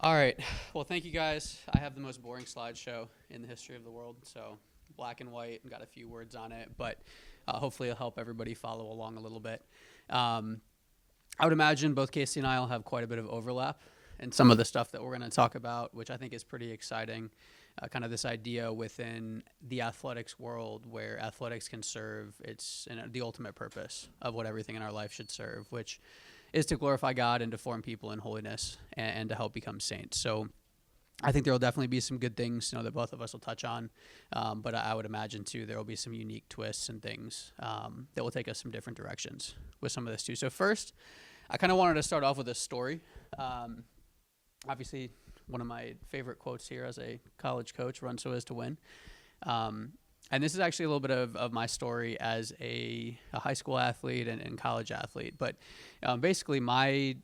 All right. Well, thank you guys. I have the most boring slideshow in the history of the world. So black and white and got a few words on it, but hopefully it'll help everybody follow along a little bit. Um, I would imagine both Casey and I will have quite a bit of overlap in some of the stuff that we're going to talk about, which I think is pretty exciting. Kind of this idea within the athletics world where athletics can serve the ultimate purpose of what everything in our life should serve, which is to glorify God and to form people in holiness and to help become saints. So I think there will definitely be some good things, that both of us will touch on, but I would imagine too there will be some unique twists and things that will take us some different directions with some of this too. So first, I kind of wanted to start off with a story. Obviously, one of my favorite quotes here as a college coach: "Run so as to win." And this is actually a little bit of my story as a high school athlete and college athlete. But basically, my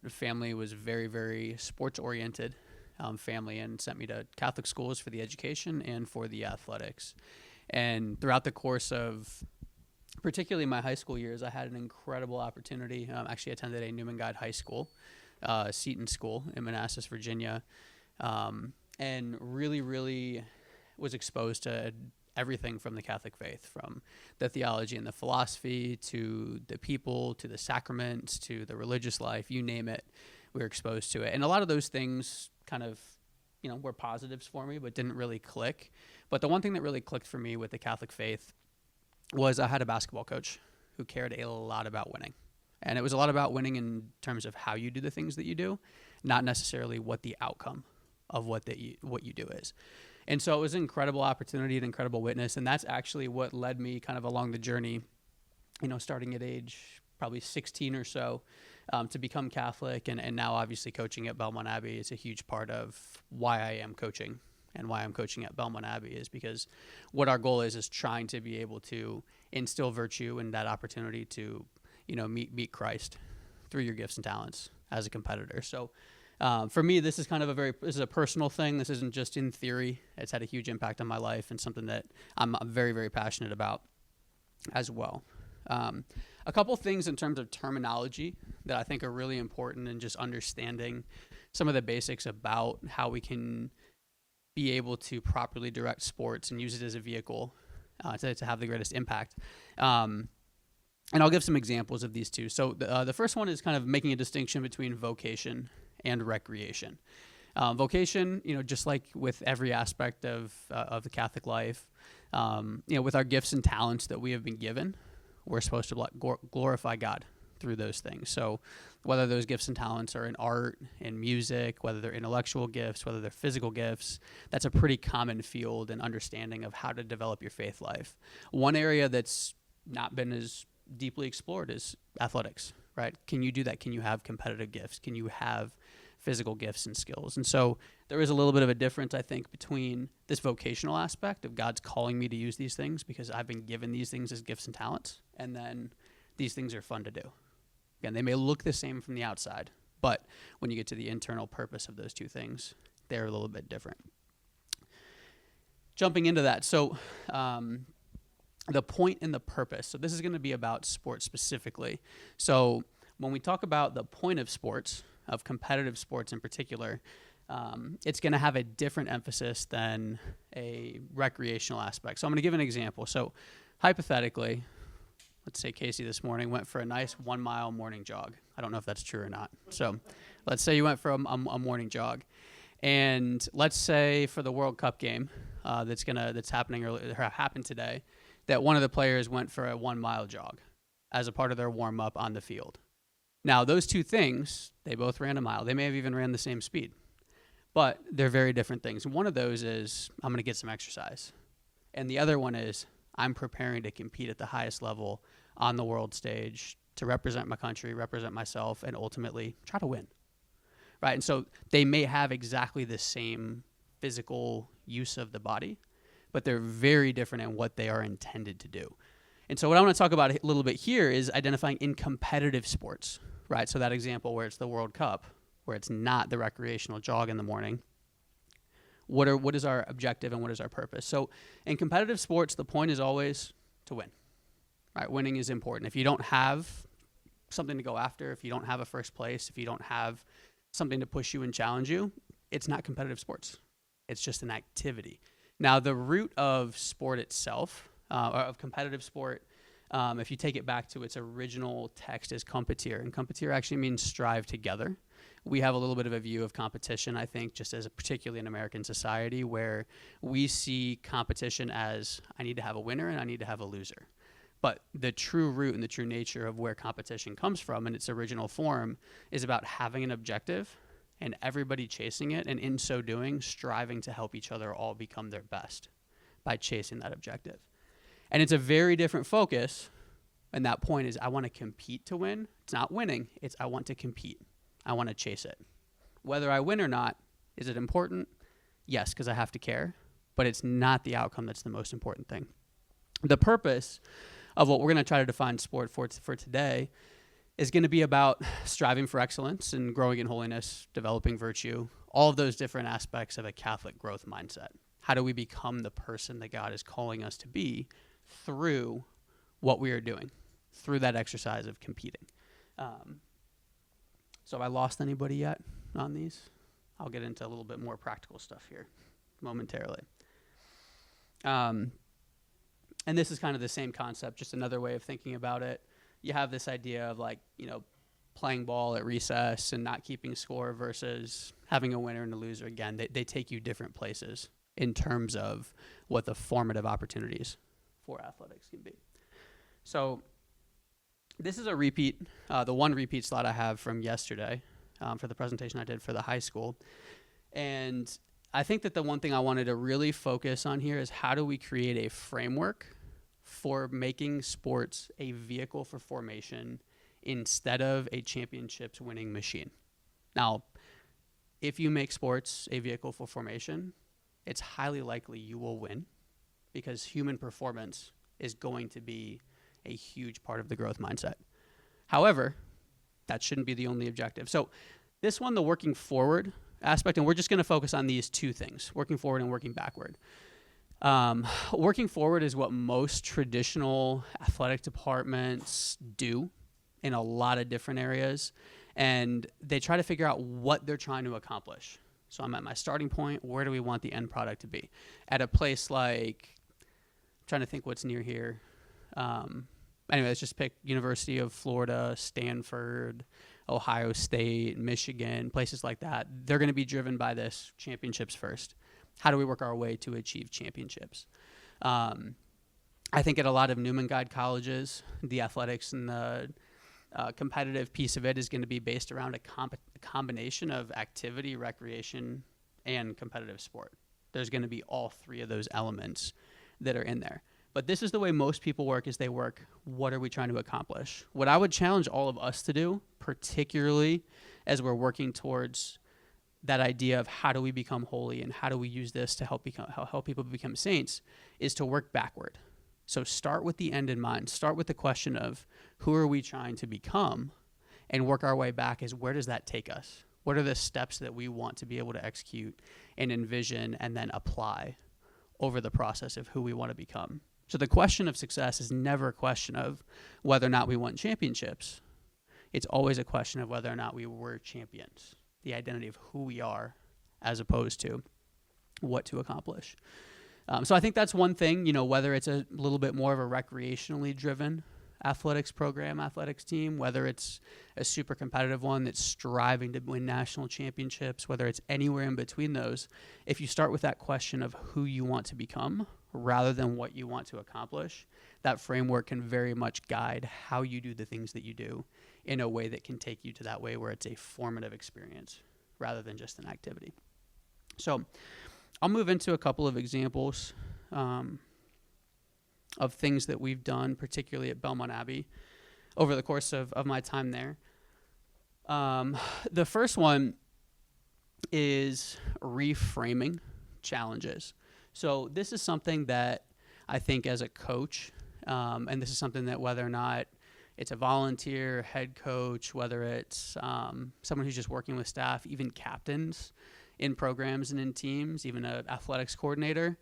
family was very, very sports-oriented family and sent me to Catholic schools for the education and for the athletics. And throughout the course of particularly my high school years, I had an incredible opportunity. Actually attended a Newman Guide High School, Seton School in Manassas, Virginia, and really, really was exposed to everything from the Catholic faith, from the theology and the philosophy to the people, to the sacraments, to the religious life, you name it, we were exposed to it. And a lot of those things kind of, were positives for me, but didn't really click. But the one thing that really clicked for me with the Catholic faith was I had a basketball coach who cared a lot about winning. And it was a lot about winning in terms of how you do the things that you do, not necessarily what the outcome of what you do is. And so it was an incredible opportunity, an incredible witness, and that's actually what led me kind of along the journey, starting at age probably 16 or so, to become Catholic, and now obviously coaching at Belmont Abbey is a huge part of why I am coaching and why I'm coaching at Belmont Abbey, is because what our goal is trying to be able to instill virtue and that opportunity to, meet Christ through your gifts and talents as a competitor. So for me, this is kind of this is a personal thing. This isn't just in theory. It's had a huge impact on my life and something that I'm very, very passionate about as well. A couple things in terms of terminology that I think are really important in just understanding some of the basics about how we can be able to properly direct sports and use it as a vehicle to have the greatest impact. And I'll give some examples of these two. So the first one is kind of making a distinction between vocation and recreation. Vocation, just like with every aspect of the Catholic life, with our gifts and talents that we have been given, we're supposed to glorify God through those things. So whether those gifts and talents are in art, in music, whether they're intellectual gifts, whether they're physical gifts, that's a pretty common field and understanding of how to develop your faith life. One area that's not been as deeply explored is athletics, right? Can you do that? Can you have competitive gifts? Can you have physical gifts and skills? And so there is a little bit of a difference, I think, between this vocational aspect of God's calling me to use these things because I've been given these things as gifts and talents, and then these things are fun to do. Again, they may look the same from the outside, but when you get to the internal purpose of those two things, they're a little bit different. Jumping into that, so the point and the purpose. So this is going to be about sports specifically. So when we talk about the point of sports, of competitive sports in particular, it's going to have a different emphasis than a recreational aspect. So I'm going to give an example. So hypothetically, let's say Casey this morning went for a nice 1 mile morning jog. I don't know if that's true or not. So let's say you went for a morning jog. And let's say for the World Cup game that's happened today, that one of the players went for a 1 mile jog as a part of their warm up on the field. Now, those two things, they both ran a mile. They may have even ran the same speed, but they're very different things. One of those is I'm going to get some exercise. And the other one is I'm preparing to compete at the highest level on the world stage to represent my country, represent myself, and ultimately try to win. Right? And so they may have exactly the same physical use of the body, but they're very different in what they are intended to do. And so what I want to talk about a little bit here is identifying in competitive sports, right? So that example where it's the World Cup, where it's not the recreational jog in the morning, what is our objective and what is our purpose? So in competitive sports, the point is always to win, right? Winning is important. If you don't have something to go after, if you don't have a first place, if you don't have something to push you and challenge you, it's not competitive sports. It's just an activity. Now, the root of sport itself, or of competitive sport, if you take it back to its original text, is competir. And competir actually means strive together. We have a little bit of a view of competition, I think, just as particularly in American society, where we see competition as I need to have a winner and I need to have a loser. But the true root and the true nature of where competition comes from in its original form is about having an objective and everybody chasing it, and in so doing, striving to help each other all become their best by chasing that objective. And it's a very different focus, and that point is I want to compete to win. It's not winning, it's I want to compete. I want to chase it. Whether I win or not, is it important? Yes, because I have to care, but it's not the outcome that's the most important thing. The purpose of what we're going to try to define sport for today is going to be about striving for excellence and growing in holiness, developing virtue, all of those different aspects of a Catholic growth mindset. How do we become the person that God is calling us to be through what we are doing, through that exercise of competing? So have I lost anybody yet on these? I'll get into a little bit more practical stuff here momentarily. And this is kind of the same concept, just another way of thinking about it. You have this idea of playing ball at recess and not keeping score versus having a winner and a loser. Again, they take you different places in terms of what the formative opportunities for athletics can be. So this is a repeat, the one repeat slide I have from yesterday for the presentation I did for the high school. And I think that the one thing I wanted to really focus on here is how do we create a framework for making sports a vehicle for formation instead of a championships winning machine. Now, if you make sports a vehicle for formation, it's highly likely you will win because human performance is going to be a huge part of the growth mindset. However, that shouldn't be the only objective. So this one, the working forward aspect, and we're just going to focus on these two things, working forward and working backward. Working forward is what most traditional athletic departments do in a lot of different areas, and they try to figure out what they're trying to accomplish. So I'm at my starting point. Where do we want the end product to be? At a place like, I'm trying to think what's near here. Anyway, let's just pick University of Florida, Stanford, Ohio State, Michigan, places like that. They're going to be driven by this championships first. How do we work our way to achieve championships? I think at a lot of Newman Guide colleges, the athletics and the competitive piece of it is going to be based around a combination of activity, recreation, and competitive sport. There's going to be all three of those elements that are in there. But this is the way most people work, is they work, what are we trying to accomplish? What I would challenge all of us to do, particularly as we're working towards that idea of how do we become holy and how do we use this to help people become saints, is to work backward. So start with the end in mind. Start with the question of who are we trying to become, and work our way back as where does that take us? What are the steps that we want to be able to execute and envision and then apply over the process of who we want to become? So the question of success is never a question of whether or not we won championships. It's always a question of whether or not we were champions, the identity of who we are as opposed to what to accomplish. So I think that's one thing, whether it's a little bit more of a recreationally driven athletics program, athletics team, whether it's a super competitive one that's striving to win national championships, whether it's anywhere in between those, if you start with that question of who you want to become rather than what you want to accomplish, that framework can very much guide how you do the things that you do in a way that can take you to that way where it's a formative experience rather than just an activity. So I'll move into a couple of examples of things that we've done, particularly at Belmont Abbey, over the course of my time there. The first one is reframing challenges. So this is something that I think as a coach, and this is something that whether or not it's a volunteer, head coach, whether it's someone who's just working with staff, even captains in programs and in teams, even an athletics coordinator,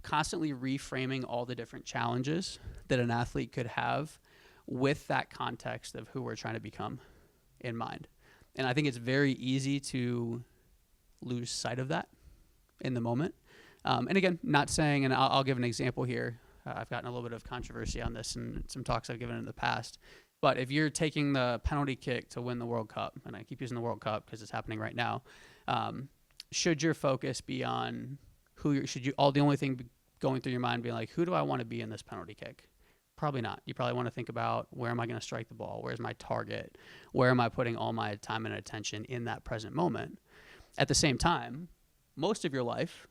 constantly reframing all the different challenges that an athlete could have with that context of who we're trying to become in mind. And I think it's very easy to lose sight of that in the moment. And again, not saying, and I'll give an example here. I've gotten a little bit of controversy on this in some talks I've given in the past. But if you're taking the penalty kick to win the World Cup, and I keep using the World Cup because it's happening right now, should your focus be on the only thing going through your mind being like, who do I want to be in this penalty kick? Probably not. You probably want to think about, where am I going to strike the ball? Where's my target? Where am I putting all my time and attention in that present moment? At the same time, most of your life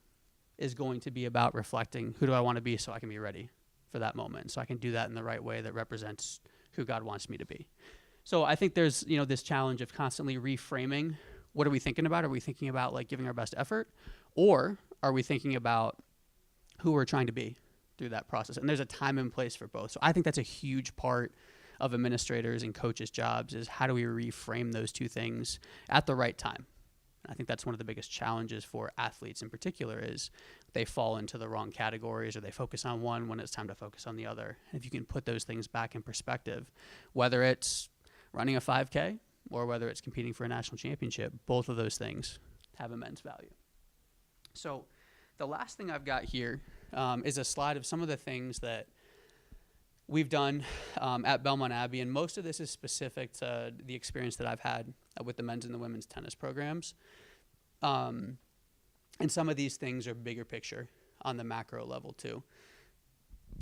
is going to be about reflecting, who do I want to be so I can be ready for that moment, so I can do that in the right way that represents who God wants me to be. So I think there's, this challenge of constantly reframing. What are we thinking about? Are we thinking about like giving our best effort, or are we thinking about who we're trying to be through that process? And there's a time and place for both. So I think that's a huge part of administrators and coaches' jobs, is how do we reframe those two things at the right time? I think that's one of the biggest challenges for athletes in particular, is they fall into the wrong categories, or they focus on one when it's time to focus on the other. And if you can put those things back in perspective, whether it's running a 5K or whether it's competing for a national championship, both of those things have immense value. So the last thing I've got here is a slide of some of the things that we've done at Belmont Abbey, and most of this is specific to the experience that I've had with the men's and the women's tennis programs. And some of these things are bigger picture on the macro level too.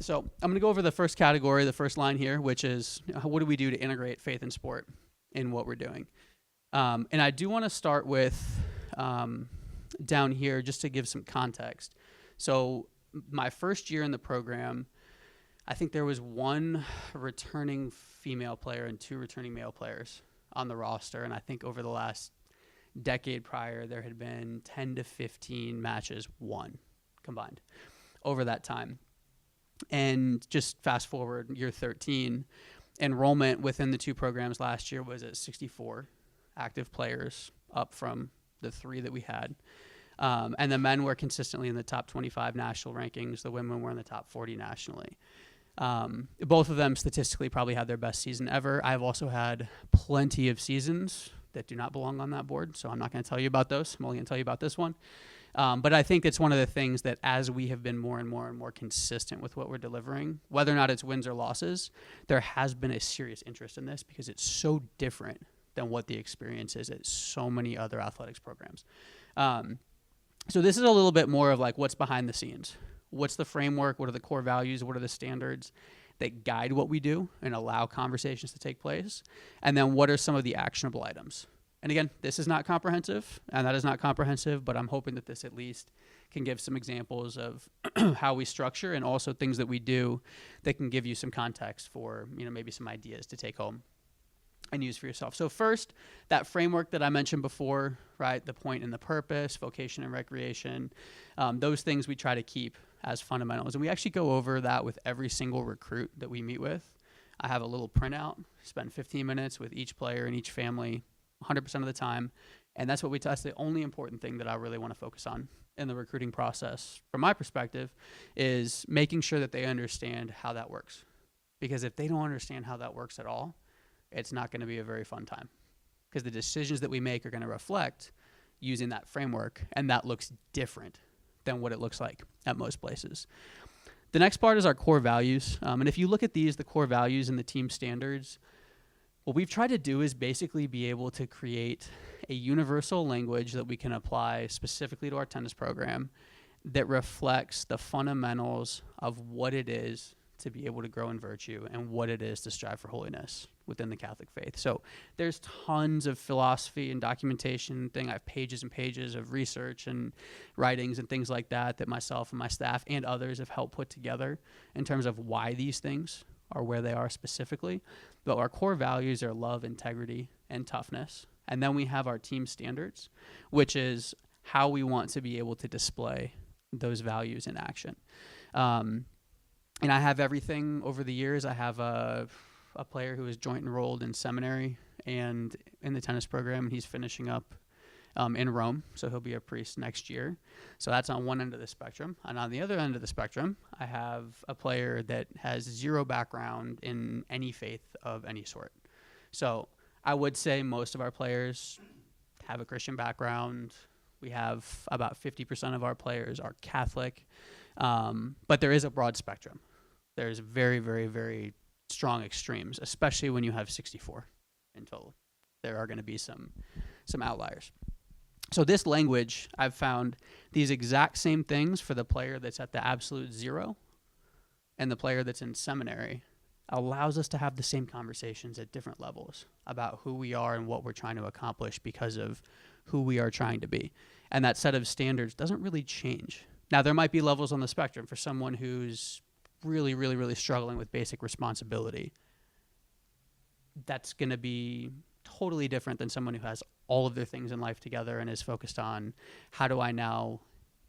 So I'm going to go over the first category, the first line here, which is, what do we do to integrate faith and sport in what we're doing? And I do want to start with down here just to give some context. So my first year in the program, I think there was one returning female player and 2 returning male players on the roster. And I think over the last decade prior, there had been 10 to 15 matches won combined over that time. And just fast forward year 13, enrollment within the 2 programs last year was at 64 active players, up from the 3 that we had. And the men were consistently in the top 25 national rankings. The women were in the top 40 nationally. Both of them statistically probably had their best season ever. I've also had plenty of seasons that do not belong on that board, so I'm not going to tell you about those. I'm only going to tell you about this one. But I think it's one of the things that, as we have been more and more and more consistent with what we're delivering, whether or not it's wins or losses, there has been a serious interest in this because it's so different than what the experience is at so many other athletics programs. So this is a little bit more of like what's behind the scenes. What's the framework? What are the core values? What are the standards that guide what we do and allow conversations to take place? And then what are some of the actionable items? And again, this is not comprehensive, and that is not comprehensive, but I'm hoping that this at least can give some examples of how we structure, and also things that we do that can give you some context for, maybe some ideas to take home and use for yourself. So first, that framework that I mentioned before, right? The point and the purpose, vocation and recreation, those things we try to keep as fundamentals. And we actually go over that with every single recruit that we meet with. I have a little printout, spend 15 minutes with each player and each family 100% of the time. And that's what we test. The only important thing that I really want to focus on in the recruiting process, from my perspective, is making sure that they understand how that works. Because if they don't understand how that works at all, it's not going to be a very fun time, because the decisions that we make are going to reflect using that framework, and that looks different than what it looks like at most places. The next part is our core values. And if you look at these, the core values and the team standards, what we've tried to do is basically be able to create a universal language that we can apply specifically to our tennis program that reflects the fundamentals of what it is to be able to grow in virtue and what it is to strive for holiness within the Catholic faith. So there's tons of philosophy and documentation I have pages and pages of research and writings and things like that myself and my staff and others have helped put together in terms of why these things are where they are specifically. But our core values are love, integrity, and toughness. And then we have our team standards, which is how we want to be able to display those values in action. And I have everything over the years. I have a player who is joint enrolled in seminary and in the tennis program. He's finishing up in Rome, so he'll be a priest next year. So that's on one end of the spectrum. And on the other end of the spectrum, I have a player that has zero background in any faith of any sort. So I would say most of our players have a Christian background. We have about 50% of our players are Catholic, but there is a broad spectrum. There's very, very, very strong extremes, especially when you have 64 in total. There are going to be some outliers. So this language, I've found these exact same things for the player that's at the absolute zero and the player that's in seminary allows us to have the same conversations at different levels about who we are and what we're trying to accomplish because of who we are trying to be. And that set of standards doesn't really change. Now, there might be levels on the spectrum for someone who's really, really, really struggling with basic responsibility. That's going to be totally different than someone who has all of their things in life together and is focused on how do I now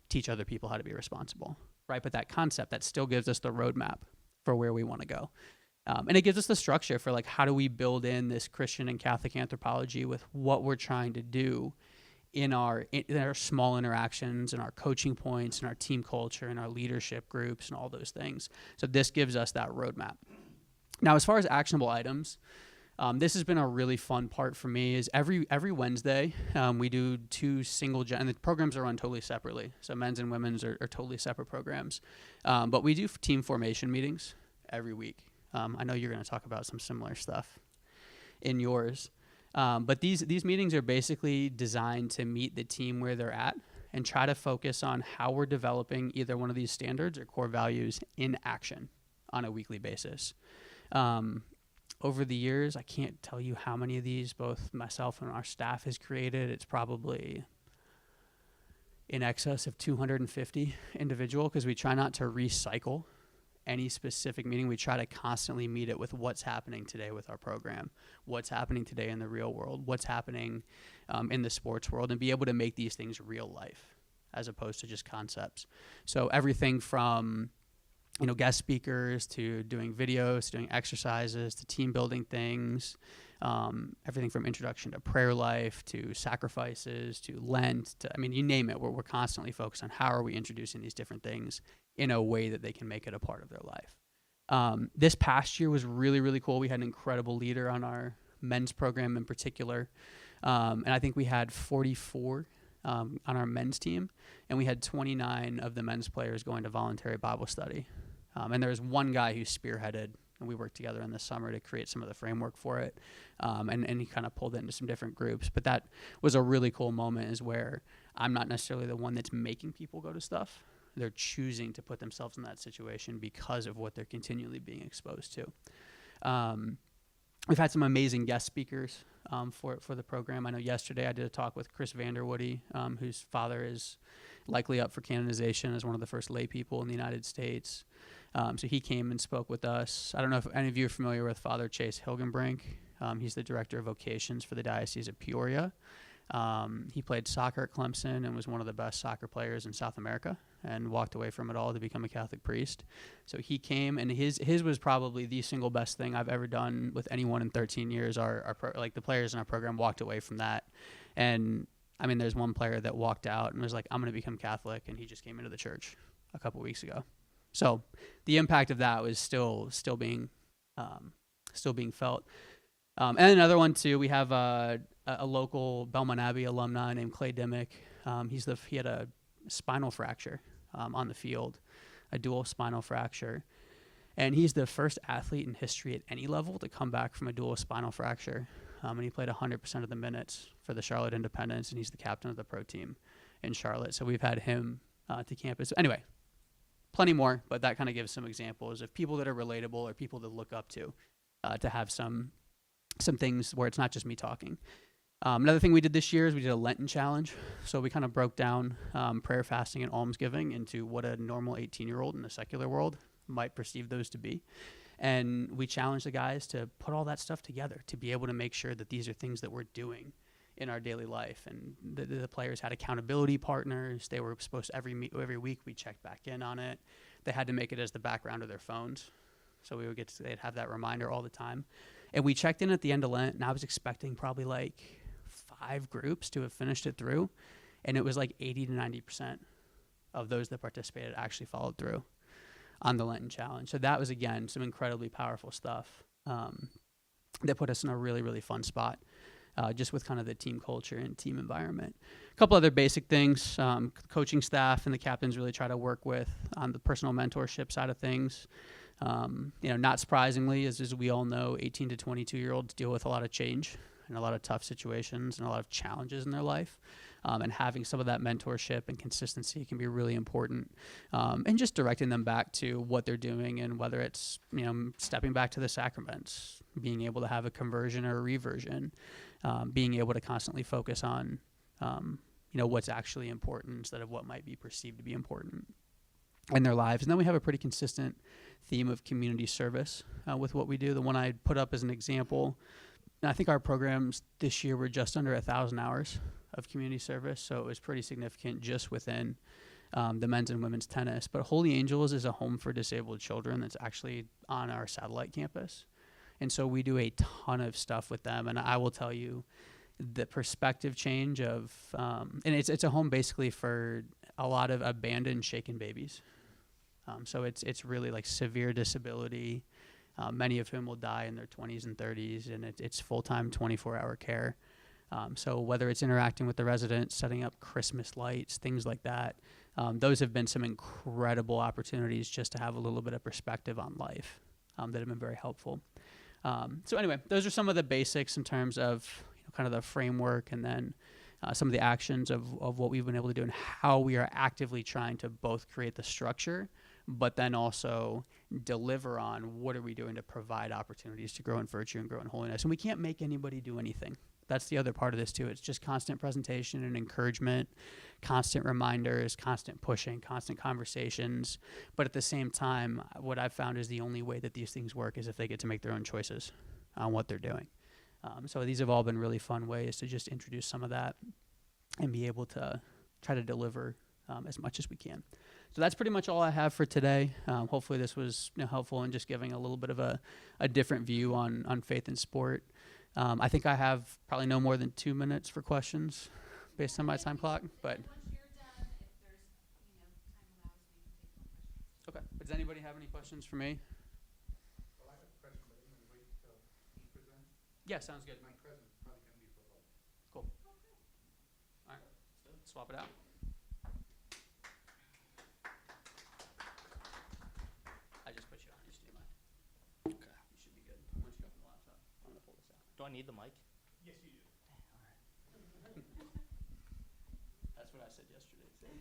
teach other people how to be responsible, right? But that concept, that still gives us the roadmap for where we want to go. And it gives us the structure for like, how do we build in this Christian and Catholic anthropology with what we're trying to do in our small interactions and our coaching points and our team culture and our leadership groups and all those things. So this gives us that roadmap. Now, as far as actionable items, this has been a really fun part for me is every Wednesday, we do 2 and the programs are run totally separately. So men's and women's are totally separate programs. But we do team formation meetings every week. I know you're going to talk about some similar stuff in yours. But these meetings are basically designed to meet the team where they're at and try to focus on how we're developing either one of these standards or core values in action on a weekly basis. Over the years, I can't tell you how many of these both myself and our staff has created. It's probably in excess of 250 individual because we try not to recycle any specific meeting. We try to constantly meet it with what's happening today with our program, what's happening today in the real world, what's happening in the sports world, and be able to make these things real life as opposed to just concepts. So everything from guest speakers to doing videos, to doing exercises, to team building things, everything from introduction to prayer life, to sacrifices, to Lent, you name it. We're constantly focused on how are we introducing these different things in a way that they can make it a part of their life. This past year was really, really cool. We had an incredible leader on our men's program in particular. And I think we had 44 on our men's team, and we had 29 of the men's players going to voluntary Bible study. And there was one guy who spearheaded, and we worked together in the summer to create some of the framework for it. And he kind of pulled it into some different groups. But that was a really cool moment, is where I'm not necessarily the one that's making people go to stuff. They're choosing to put themselves in that situation because of what they're continually being exposed to. We've had some amazing guest speakers for the program. I know yesterday I did a talk with Chris Vanderwoody, whose father is likely up for canonization as one of the first lay people in the United States. So he came and spoke with us. I don't know if any of you are familiar with Father Chase Hilgenbrink. He's the director of vocations for the Diocese of Peoria. He played soccer at Clemson and was one of the best soccer players in South America, and walked away from it all to become a Catholic priest. So he came, and his was probably the single best thing I've ever done with anyone in 13 years. The players in our program walked away from that. And there's one player that walked out and was like, I'm going to become Catholic. And he just came into the church a couple weeks ago. So the impact of that was still being felt. And another one too, we have a local Belmont Abbey alumni named Clay Dimmick. He had a spinal fracture on the field, a dual spinal fracture. And he's the first athlete in history at any level to come back from a dual spinal fracture. And he played 100% of the minutes for the Charlotte Independents, and he's the captain of the pro team in Charlotte. So we've had him to campus. Anyway, plenty more, but that kind of gives some examples of people that are relatable or people to look up to have some things where it's not just me talking. Another thing we did this year is we did a Lenten challenge. So we kind of broke down prayer, fasting, and almsgiving into what a normal 18-year-old in the secular world might perceive those to be. And we challenged the guys to put all that stuff together to be able to make sure that these are things that we're doing in our daily life. And the players had accountability partners. They were supposed to every week we checked back in on it. They had to make it as the background of their phones. So they'd have that reminder all the time. And we checked in at the end of Lent, and I was expecting probably like 5 groups to have finished it through. And it was like 80 to 90% of those that participated actually followed through on the Lenten challenge. So that was, again, some incredibly powerful stuff. that put us in a really, really fun spot, just with kind of the team culture and team environment. A couple other basic things, coaching staff and the captains really try to work with on the personal mentorship side of things. Not surprisingly, as we all know, 18 to 22-year-olds deal with a lot of change and a lot of tough situations and a lot of challenges in their life. And having some of that mentorship and consistency can be really important. And just directing them back to what they're doing, and whether it's, stepping back to the sacraments, being able to have a conversion or a reversion, being able to constantly focus on, what's actually important instead of what might be perceived to be important in their lives. And then we have a pretty consistent theme of community service with what we do. The one I put up as an example, I think our programs this year were just under 1,000 hours of community service, so it was pretty significant just within the men's and women's tennis. But Holy Angels is a home for disabled children that's actually on our satellite campus. And so we do a ton of stuff with them. And I will tell you, the perspective change of, and it's a home basically for a lot of abandoned, shaken babies. So it's really like severe disability, many of whom will die in their 20s and 30s, and it's full-time 24-hour care. So whether it's interacting with the residents, setting up Christmas lights, things like that, those have been some incredible opportunities just to have a little bit of perspective on life that have been very helpful. So anyway, those are some of the basics in terms of kind of the framework, and then some of the actions of what we've been able to do, and how we are actively trying to both create the structure, but then also deliver on what are we doing to provide opportunities to grow in virtue and grow in holiness. And we can't make anybody do anything. That's the other part of this too. It's just constant presentation and encouragement, constant reminders, constant pushing, constant conversations. But at the same time, what I've found is the only way that these things work is if they get to make their own choices on what they're doing. So these have all been really fun ways to just introduce some of that and be able to try to deliver as much as we can. So that's pretty much all I have for today. Hopefully this was helpful in just giving a little bit of a different view on faith and sport. I think I have probably no more than 2 minutes for questions based on my time clock. But once you're done, if there's time allows, we can take more questions. okay. But does anybody have any questions for me? Well, I have a question, but I'm going to wait until he presents. Yeah, sounds good. My present probably going to be for both. Cool. All right. Swap it out. I just put you on. Just do mine. Okay. You should be good. Once you open the laptop, I'm going to pull this out. Do I need the mic? Yes, you do. That's what I said yesterday, too.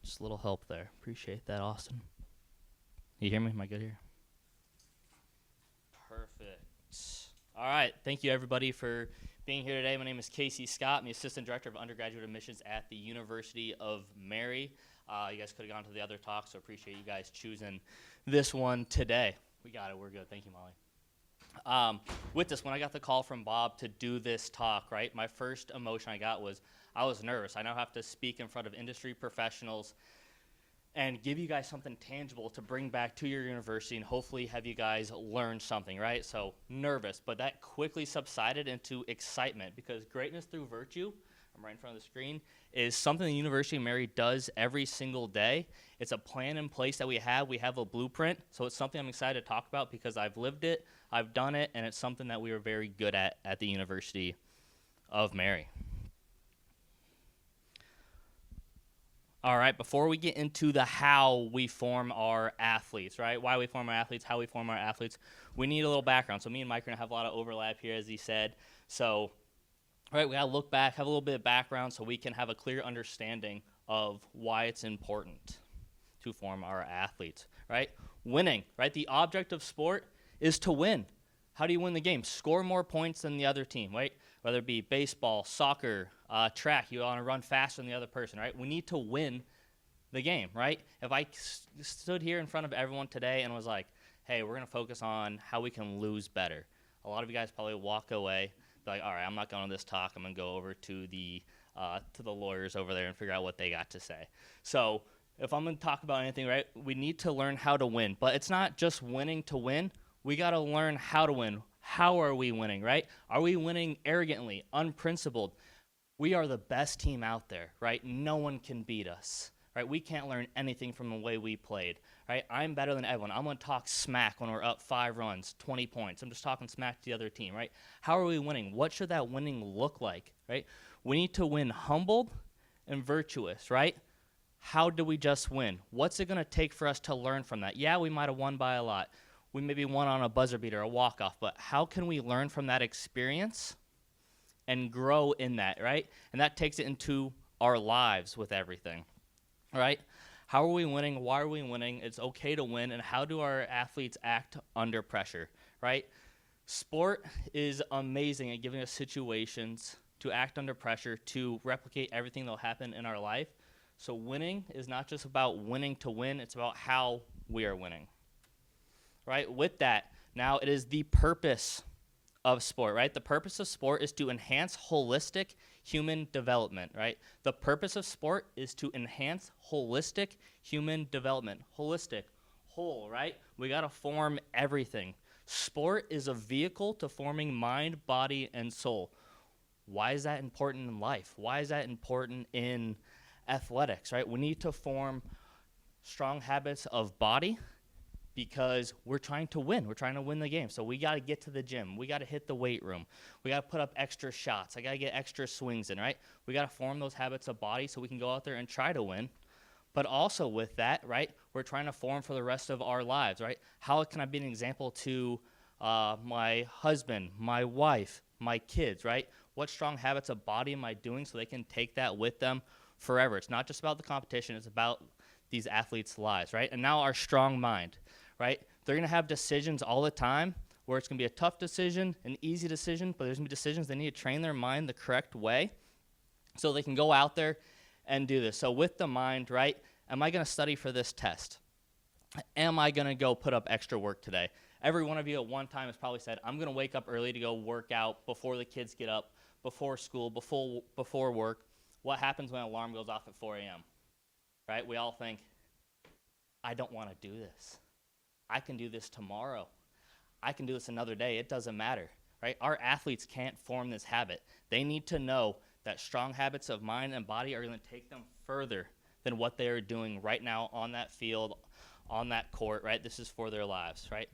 Just a little help there. Appreciate that, Austin. You hear me? Am I good here? Perfect. All right. Thank you, everybody, for being here today. My name is Casey Scott. I'm the Assistant Director of Undergraduate Admissions at the University of Mary. You guys could have gone to the other talk, so appreciate you guys choosing this one today. We got it. We're good. Thank you, Molly. With this, when I got the call from Bob to do this talk, right, my first emotion I got was I was nervous. I now have to speak in front of industry professionals and give you guys something tangible to bring back to your university and hopefully have you guys learn something, right? So nervous, but that quickly subsided into excitement because greatness through virtue, I'm right in front of the screen, is something the University of Mary does every single day. It's a plan in place that we have. We have a blueprint, so it's something I'm excited to talk about because I've lived it, I've done it, and it's something that we are very good at the University of Mary. All right, before we get into the how we form our athletes, right, why we form our athletes, how we form our athletes, we need a little background. So me and Mike are going to have a lot of overlap here, as he said. So, all right, we got to look back, have a little bit of background so we can have a clear understanding of why it's important to form our athletes, right? Winning, right? The object of sport is to win. How do you win the game? Score more points than the other team, right? Whether it be baseball, soccer, track, you want to run faster than the other person, right? We need to win the game, right? If I stood here in front of everyone today and was like, hey, we're going to focus on how we can lose better, a lot of you guys probably walk away, be like, all right, I'm not going to this talk. I'm going to go over to the lawyers over there and figure out what they got to say. So if I'm going to talk about anything, right, we need to learn how to win. But it's not just winning to win. We got to learn how to win. How are we winning, right? Are we winning arrogantly, unprincipled? We are the best team out there, right? No one can beat us, right? We can't learn anything from the way we played, right? I'm better than everyone. I'm going to talk smack when we're up 5 runs, 20 points. I'm just talking smack to the other team, right? How are we winning? What should that winning look like, right? We need to win humbled and virtuous, right? How do we just win? What's it going to take for us to learn from that? Yeah, we might have won by a lot. We maybe won on a buzzer beater, a walk-off, but how can we learn from that experience and grow in that, right? And that takes it into our lives with everything, right? How are we winning? Why are we winning? It's okay to win, and how do our athletes act under pressure, right? Sport is amazing at giving us situations to act under pressure, to replicate everything that will happen in our life. So winning is not just about winning to win, it's about how we are winning. Right? With that, now it is the purpose of sport, right? The purpose of sport is to enhance holistic human development, right? The purpose of sport is to enhance holistic human development. Holistic, whole, right? We got to form everything. Sport is a vehicle to forming mind, body, and soul. Why is that important in life? Why is that important in athletics, right? We need to form strong habits of body, because we're trying to win. We're trying to win the game. So we got to get to the gym. We got to hit the weight room. We got to put up extra shots. I got to get extra swings in, right? We got to form those habits of body so we can go out there and try to win. But also with that, right, we're trying to form for the rest of our lives, right? How can I be an example to my husband, my wife, my kids, right? What strong habits of body am I doing so they can take that with them forever? It's not just about the competition. It's about these athletes' lives, right? And now our strong mind. Right? They're going to have decisions all the time where it's going to be a tough decision, an easy decision, but there's going to be decisions they need to train their mind the correct way so they can go out there and do this. So with the mind, right, am I going to study for this test? Am I going to go put up extra work today? Every one of you at one time has probably said, I'm going to wake up early to go work out before the kids get up, before school, before work. What happens when an alarm goes off at 4 a.m.? Right? We all think, I don't want to do this. I can do this tomorrow. I can do this another day. It doesn't matter, right? Our athletes can't form this habit. They need to know that strong habits of mind and body are going to take them further than what they are doing right now on that field, on that court, right? This is for their lives, right?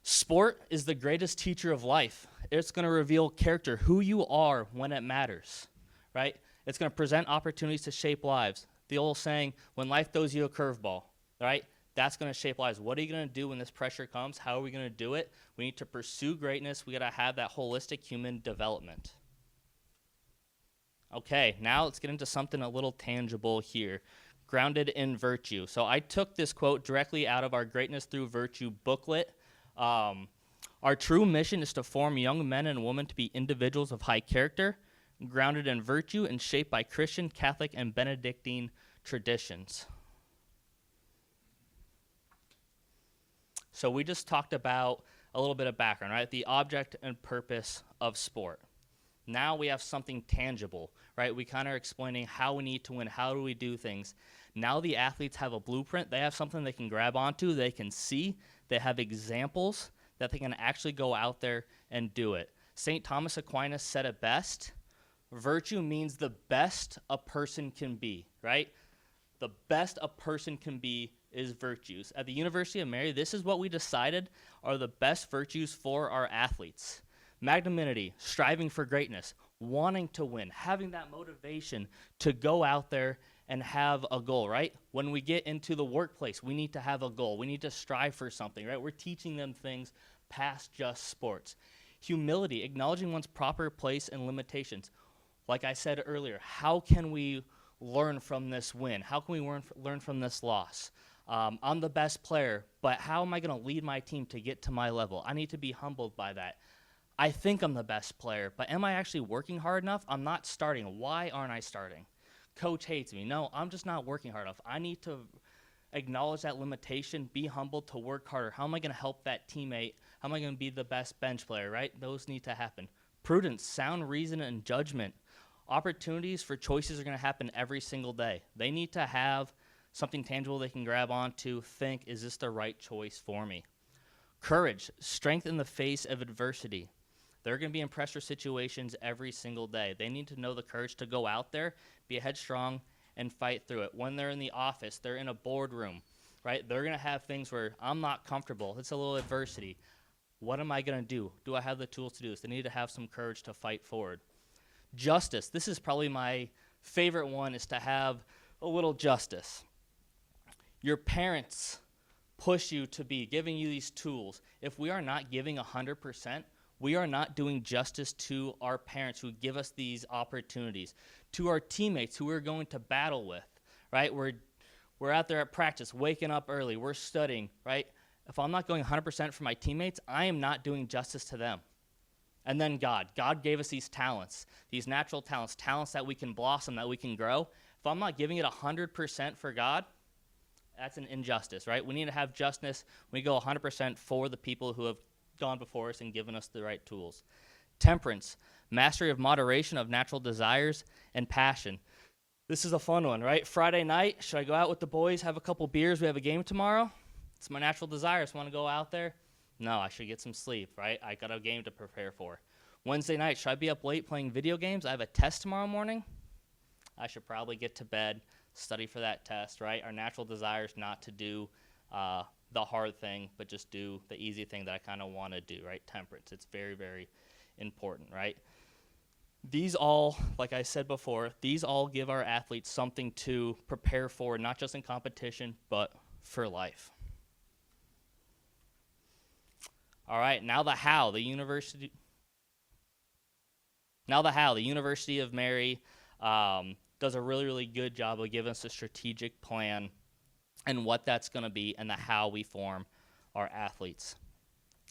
Sport is the greatest teacher of life. It's going to reveal character, who you are when it matters, right? It's going to present opportunities to shape lives. The old saying, when life throws you a curveball, right? That's going to shape lives. What are you going to do when this pressure comes? How are we going to do it? We need to pursue greatness. We got to have that holistic human development. Okay, now let's get into something a little tangible here. grounded in virtue. So I took this quote directly out of our Greatness Through Virtue booklet. Our true mission is to form young men and women to be individuals of high character, grounded in virtue and shaped by Christian, Catholic, and Benedictine traditions. So we just talked about a little bit of background, right? The object and purpose of sport. Now we have something tangible, right? We kind of are explaining how we need to win, how do we do things. Now the athletes have a blueprint. They have something they can grab onto, they can see, they have examples that they can actually go out there and do it. St. Thomas Aquinas said it best. Virtue means the best a person can be, right? The best a person can be is virtues. At the University of Mary, this is what we decided are the best virtues for our athletes. Magnanimity, striving for greatness, wanting to win, having that motivation to go out there and have a goal, right? When we get into the workplace, we need to have a goal. We need to strive for something, right? We're teaching them things past just sports. Humility, acknowledging one's proper place and limitations. Like I said earlier, how can we learn from this win? How can we learn from this loss? I'm the best player, but how am I going to lead my team to get to my level? I need to be humbled by that. I think I'm the best player, but am I actually working hard enough? I'm not starting. Why aren't I starting? Coach hates me. No, I'm just not working hard enough. I need to acknowledge that limitation, be humble to work harder. How am I going to help that teammate? How am I going to be the best bench player, right? Those need to happen. Prudence, sound reason, and judgment. Opportunities for choices are going to happen every single day. They need to have something tangible they can grab onto, think, is this the right choice for me? Courage, strength in the face of adversity. They're going to be in pressure situations every single day. They need to know the courage to go out there, be headstrong, and fight through it. When they're in the office, they're in a boardroom, right? They're going to have things where I'm not comfortable. It's a little adversity. What am I going to do? Do I have the tools to do this? They need to have some courage to fight forward. Justice. This is probably my favorite one, is to have a little justice. Your parents push you to be giving you these tools. If we are not giving 100%, we are not doing justice to our parents who give us these opportunities, to our teammates who we're going to battle with, right? We're out there at practice, waking up early, we're studying, right? If I'm not going 100% for my teammates, I am not doing justice to them. And then God gave us these talents, these natural talents, talents that we can blossom, that we can grow. If I'm not giving it 100% for God, that's an injustice, right? We need to have justice. We go 100% for the people who have gone before us and given us the right tools. Temperance, mastery of moderation of natural desires and passion. This is a fun one, right? Friday night, should I go out with the boys, have a couple beers, we have a game tomorrow? It's my natural desire. I just want to go out there. No, I should get some sleep, right? I got a game to prepare for. Wednesday night, should I be up late playing video games? I have a test tomorrow morning. I should probably get to bed, study for that test, right? Our natural desire is not to do the hard thing, but just do the easy thing that I kind of want to do, right? Temperance. It's very, very important, right? These all, like I said before, these all give our athletes something to prepare for, not just in competition, but for life. All right, now the how. The University of Mary does a really, really good job of giving us a strategic plan and what that's going to be and the how we form our athletes.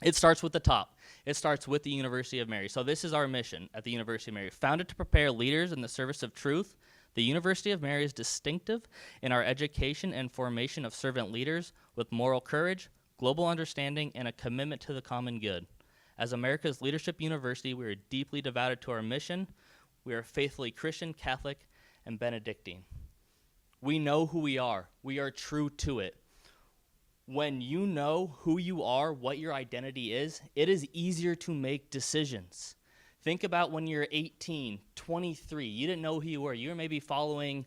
It starts with the top. It starts with the University of Mary. So this is our mission at the University of Mary. Founded to prepare leaders in the service of truth, the University of Mary is distinctive in our education and formation of servant leaders with moral courage, global understanding, and a commitment to the common good. As America's leadership university, we are deeply devoted to our mission. We are faithfully Christian, Catholic, and Benedictine. We know who we are. We are true to it. When you know who you are, what your identity is, it is easier to make decisions. Think about when you're 18, 23. You didn't know who you were. You were maybe following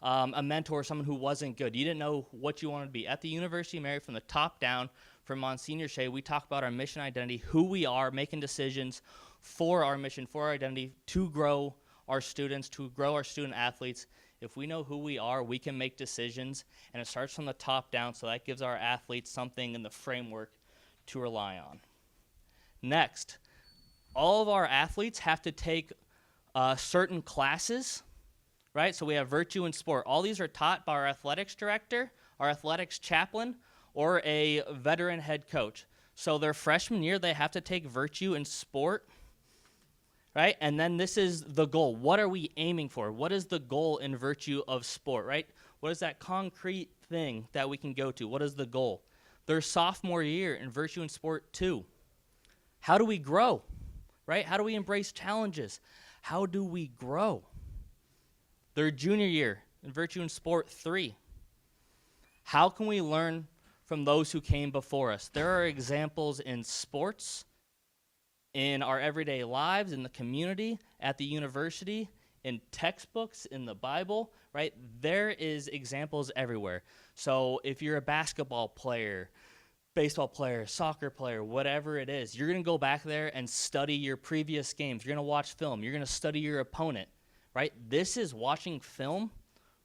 a mentor, someone who wasn't good. You didn't know what you wanted to be. At the University of Mary, from the top down, from Monsignor Shea, we talk about our mission identity, who we are, making decisions for our mission, for our identity, to grow our students, to grow our student athletes. If we know who we are, we can make decisions, and it starts from the top down, so that gives our athletes something in the framework to rely on. Next, all of our athletes have to take certain classes, right? So we have virtue and sport. All these are taught by our athletics director, our athletics chaplain, or a veteran head coach. So their freshman year, they have to take virtue and sport, right? And then this is the goal. What are we aiming for? What is the goal in virtue of sport, right? What is that concrete thing that we can go to? What is the goal? Their sophomore year in virtue and sport 2. How do we grow, right? How do we embrace challenges? How do we grow? Their junior year in virtue and sport 3. How can we learn from those who came before us? There are examples in sports, in our everyday lives, in the community, at the university, in textbooks, in the Bible, right? There is examples everywhere. So if you're a basketball player, baseball player, soccer player, whatever it is, you're going to go back there and study your previous games. You're going to watch film. You're going to study your opponent, right? This is watching film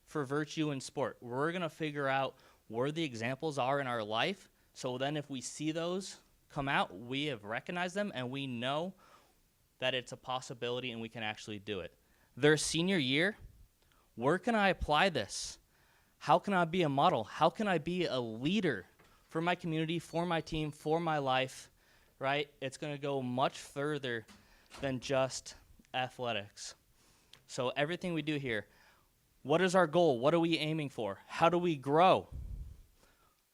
for virtue and sport. We're going to figure out where the examples are in our life. So then if we see those come out, we have recognized them and we know that it's a possibility and we can actually do it. Their senior year, where can I apply this? How can I be a model? How can I be a leader for my community, for my team, for my life, right? It's going to go much further than just athletics. So everything we do here, what is our goal? What are we aiming for? How do we grow?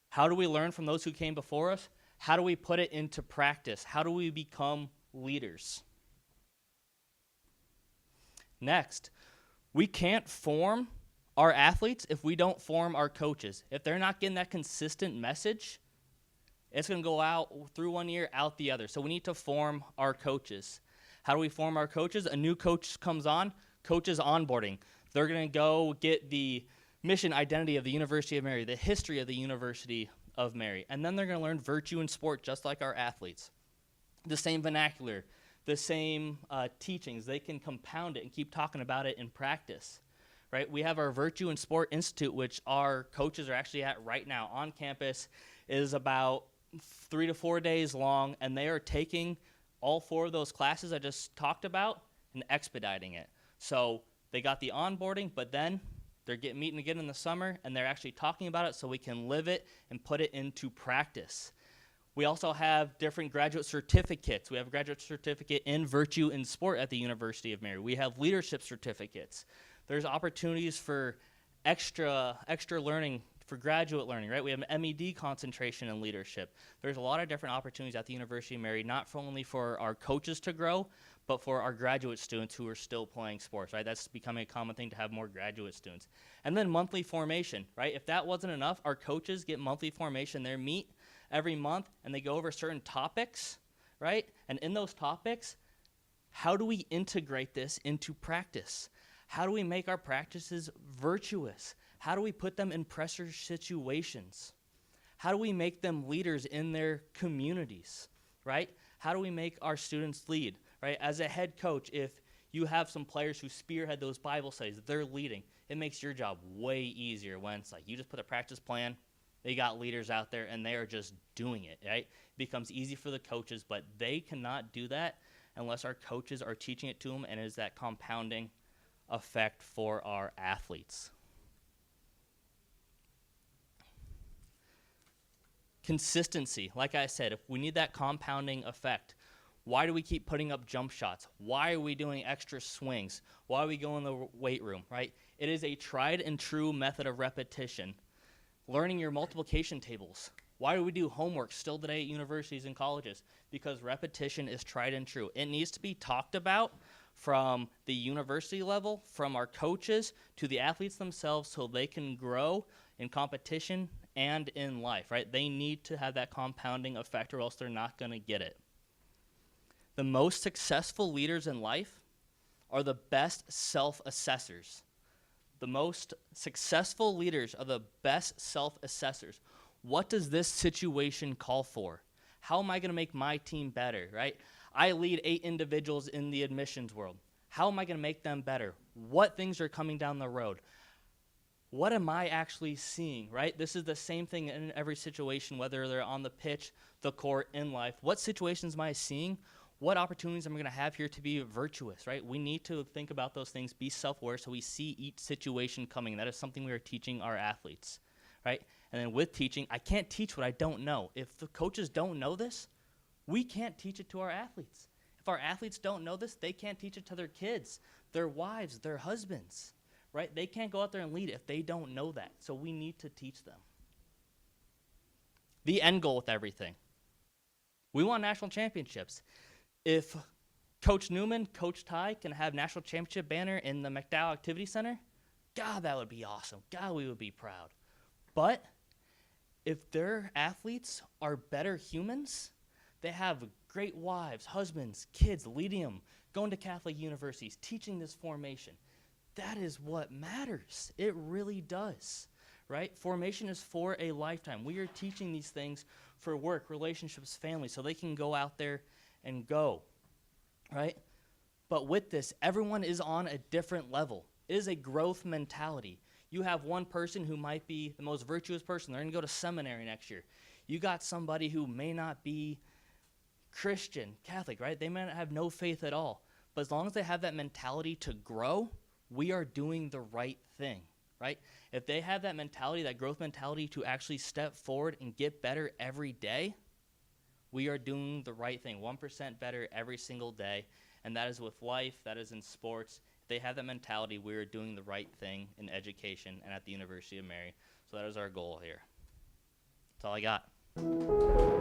How do we learn from those who came before us? How do we put it into practice? How do we become leaders? Next, we can't form our athletes if we don't form our coaches. If they're not getting that consistent message, it's going to go out through one year, out the other. So we need to form our coaches. How do we form our coaches? A new coach comes on, coaches onboarding. They're going to go get the mission identity of the University of Mary, the history of the University of Mary, and then they're going to learn virtue and sport just like our athletes. The same vernacular, the same teachings. They can compound it and keep talking about it in practice. Right? We have our Virtue and Sport Institute, which our coaches are actually at right now on campus. It is about 3 to 4 days long, and they are taking all 4 of those classes I just talked about and expediting it. So they got the onboarding, but then they're meeting again in the summer, and they're actually talking about it so we can live it and put it into practice. We also have different graduate certificates. We have a graduate certificate in Virtue and Sport at the University of Mary. We have leadership certificates. There's opportunities for extra learning, for graduate learning, right? We have an MED concentration in leadership. There's a lot of different opportunities at the University of Mary, not only for our coaches to grow, but for our graduate students who are still playing sports, right? That's becoming a common thing to have more graduate students. And then monthly formation, right? If that wasn't enough, our coaches get monthly formation. They meet every month, and they go over certain topics, right? And in those topics, how do we integrate this into practice? How do we make our practices virtuous? How do we put them in pressure situations? How do we make them leaders in their communities, right? How do we make our students lead, right? As a head coach, if you have some players who spearhead those Bible studies, they're leading, it makes your job way easier when it's like you just put a practice plan, they got leaders out there, and they are just doing it, right? It becomes easy for the coaches, but they cannot do that unless our coaches are teaching it to them, and it is that compounding effect for our athletes. Consistency, like I said, if we need that compounding effect, why do we keep putting up jump shots? Why are we doing extra swings? Why are we going in the weight room, right? It is a tried and true method of repetition. Learning your multiplication tables. Why do we do homework still today at universities and colleges? Because repetition is tried and true. It needs to be talked about from the university level, from our coaches to the athletes themselves so they can grow in competition and in life, right? They need to have that compounding effect or else they're not going to get it. The most successful leaders in life are the best self-assessors. The most successful leaders are the best self-assessors. What does this situation call for? How am I going to make my team better, right? I lead 8 individuals in the admissions world. How am I going to make them better? What things are coming down the road? What am I actually seeing, right? This is the same thing in every situation, whether they're on the pitch, the court, in life. What situations am I seeing? what opportunities am I going to have here to be virtuous, right? We need to think about those things, be self-aware, so we see each situation coming. That is something we are teaching our athletes, right? And then with teaching, I can't teach what I don't know. If the coaches don't know this, we can't teach it to our athletes. If our athletes don't know this, they can't teach it to their kids, their wives, their husbands, right? They can't go out there and lead if they don't know that. So we need to teach them. The end goal with everything. We want national championships. If Coach Newman, Coach Ty can have national championship banner in the McDowell Activity Center, God, that would be awesome. God, we would be proud. But if their athletes are better humans, they have great wives, husbands, kids, leading them, going to Catholic universities, teaching this formation, that is what matters. It really does, right? Formation is for a lifetime. We are teaching these things for work, relationships, family, so they can go out there and go, right? But with this, everyone is on a different level. It is a growth mentality. You have one person who might be the most virtuous person. They're going to go to seminary next year. You got somebody who may not be Christian, Catholic, right? They may not have no faith at all. But as long as they have that mentality to grow, we are doing the right thing, right? If they have that mentality, that growth mentality to actually step forward and get better every day, we are doing the right thing, 1% better every single day. And that is with life, that is in sports. If they have that mentality, we are doing the right thing in education and at the University of Mary. So that is our goal here. That's all I got.